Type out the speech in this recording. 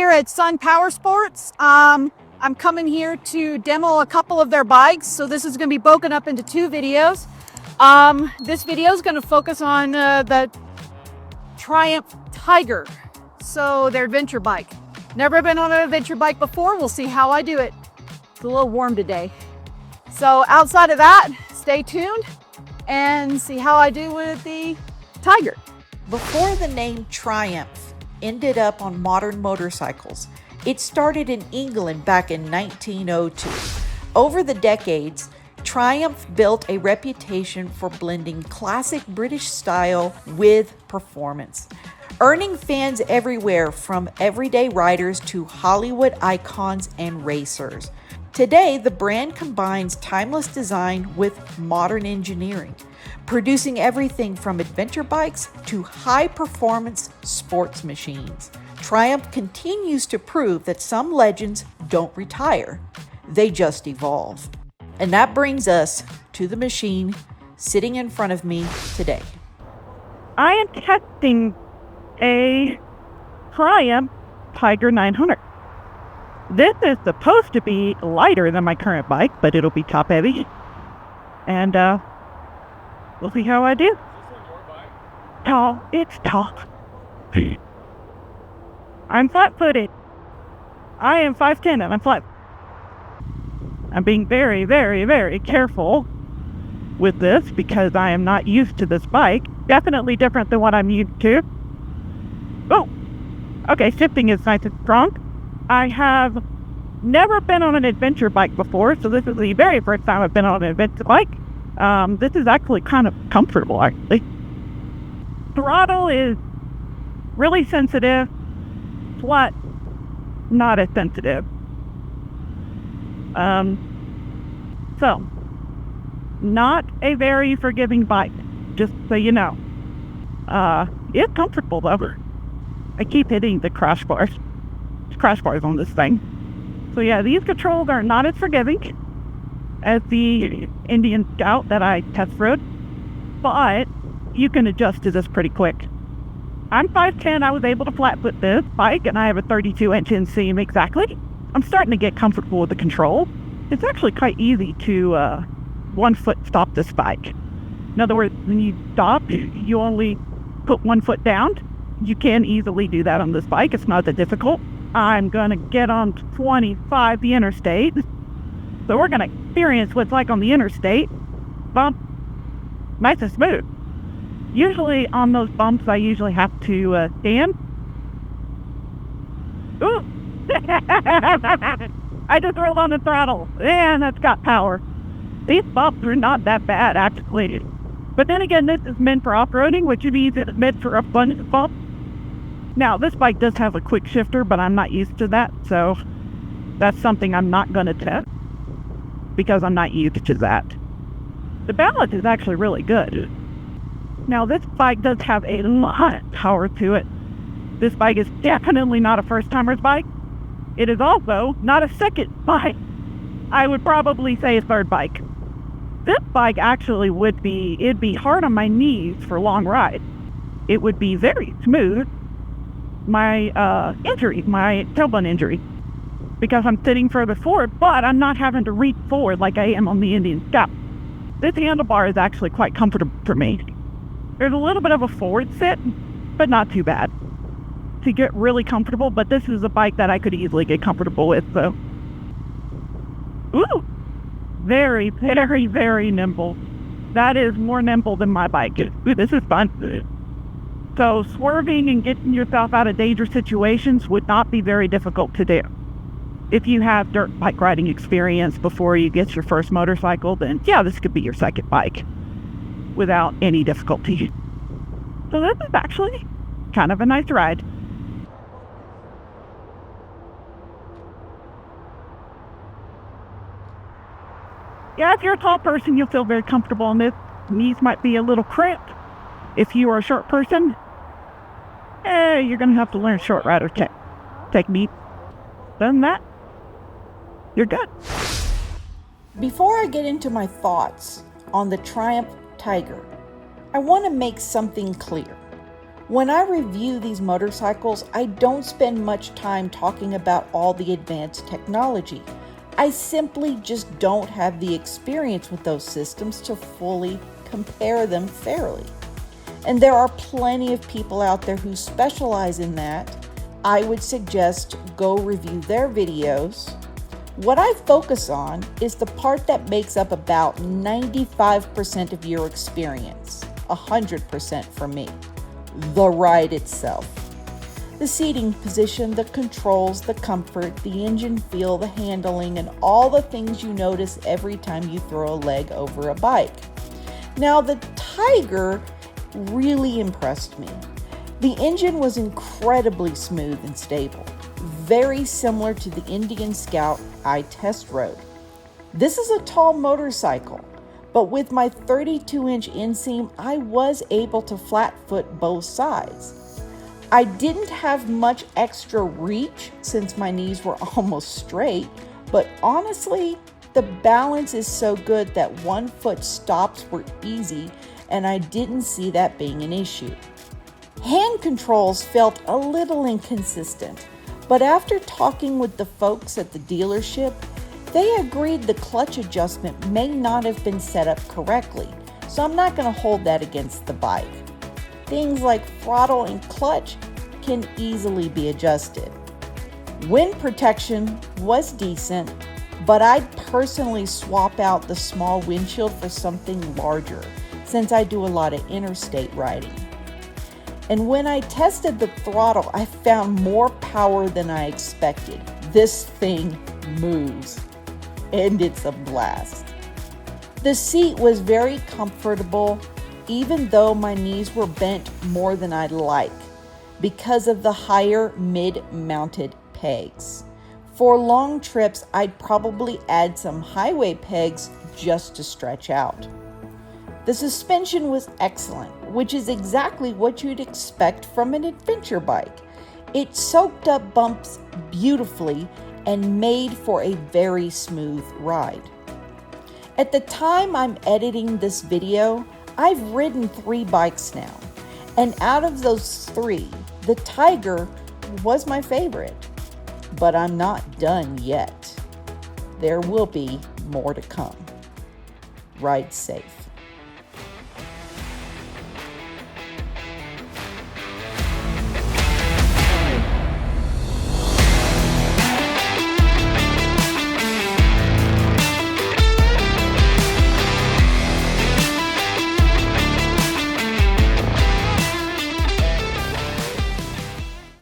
here at Sun Power Sports. I'm coming here to demo a couple of their bikes. So this is going to be broken up into two videos. This video is going to focus on the Triumph Tiger, so their adventure bike. Never been on an adventure bike before. We'll see how I do it. It's a little warm today. So outside of that, stay tuned and see how I do with the Tiger. Before the name Triumph ended up on modern motorcycles, it started in England back in 1902. Over the decades, Triumph built a reputation for blending classic British style with performance, earning fans everywhere from everyday riders to Hollywood icons and racers. Today, the brand combines timeless design with modern engineering, producing everything from adventure bikes to high-performance sports machines. Triumph continues to prove that some legends don't retire, they just evolve. And that brings us to the machine sitting in front of me today. I am testing a Triumph Tiger 900. This is supposed to be lighter than my current bike, but it'll be top heavy. And we'll see how I do. Is this one your bike? Tall, it's tall. I'm flat-footed. I am 5'10" and I'm flat. I'm being very, very, very careful with this because I am not used to this bike. Definitely different than what I'm used to. Oh, okay, shifting is nice and strong. I have never been on an adventure bike before, so this is the very first time I've been on an adventure bike. This is actually kind of comfortable, actually. Throttle is really sensitive, flat, not as sensitive. So, not a very forgiving bike, just so you know. It's comfortable though. I keep hitting the crash bars on this thing. So yeah, these controls are not as forgiving as the Indian Scout that I test rode, but you can adjust to this pretty quick. I'm 5'10", I was able to flat foot this bike, and I have a 32-inch inseam exactly. I'm starting to get comfortable with the control. It's actually quite easy to one foot stop this bike. In other words, when you stop, you only put 1 foot down. You can easily do that on this bike. It's not that difficult. I'm going to get on 25, the interstate. So we're going to experience what's like on the interstate. Bump, nice and smooth. Usually on those bumps, I usually have to stand. Ooh! I just rolled on the throttle, and that's got power. These bumps are not that bad, actually. But then again, this is meant for off-roading, which means it's meant for a fun bump. Now, this bike does have a quick shifter, but I'm not used to that, so that's something I'm not going to test because I'm not used to that. The balance is actually really good. Now, this bike does have a lot of power to it. This bike is definitely not a first-timer's bike. It is also not a second bike. I would probably say a third bike. This bike actually it'd be hard on my knees for long rides. It would be very smooth. My tailbone injury, because I'm sitting further forward, but I'm not having to reach forward like I am on the Indian Scout. This handlebar is actually quite comfortable for me. There's a little bit of a forward sit, but not too bad to get really comfortable, but this is a bike that I could easily get comfortable with, so. Ooh! Very, very, very nimble. That is more nimble than my bike. Ooh, this is fun. So swerving and getting yourself out of dangerous situations would not be very difficult to do. If you have dirt bike riding experience before you get your first motorcycle, then yeah, this could be your second bike without any difficulty. So this is actually kind of a nice ride. Yeah, if you're a tall person, you'll feel very comfortable in this. Knees might be a little cramped. If you are a short person, you're going to have to learn short rider technique. Other than that, you're good. Before I get into my thoughts on the Triumph Tiger, I want to make something clear. When I review these motorcycles, I don't spend much time talking about all the advanced technology. I simply just don't have the experience with those systems to fully compare them fairly. And there are plenty of people out there who specialize in that. I would suggest go review their videos. What I focus on is the part that makes up about 95% of your experience, 100% for me. The ride itself. The seating position, the controls, the comfort, the engine feel, the handling, and all the things you notice every time you throw a leg over a bike. Now, the Tiger really impressed me. The engine was incredibly smooth and stable, very similar to the Indian Scout I test rode. This is a tall motorcycle, but with my 32-inch inseam, I was able to flat foot both sides. I didn't have much extra reach since my knees were almost straight, but honestly, the balance is so good that 1 foot stops were easy, and I didn't see that being an issue. Hand controls felt a little inconsistent, but after talking with the folks at the dealership, they agreed the clutch adjustment may not have been set up correctly, so I'm not going to hold that against the bike. Things like throttle and clutch can easily be adjusted. Wind protection was decent, but I'd personally swap out the small windshield for something larger, since I do a lot of interstate riding. And when I tested the throttle, I found more power than I expected. This thing moves, and it's a blast. The seat was very comfortable, even though my knees were bent more than I'd like, because of the higher mid-mounted pegs. For long trips, I'd probably add some highway pegs just to stretch out. The suspension was excellent, which is exactly what you'd expect from an adventure bike. It soaked up bumps beautifully and made for a very smooth ride. At the time I'm editing this video, I've ridden 3 bikes now, and out of those 3, the Tiger was my favorite. But I'm not done yet. There will be more to come. Ride safe.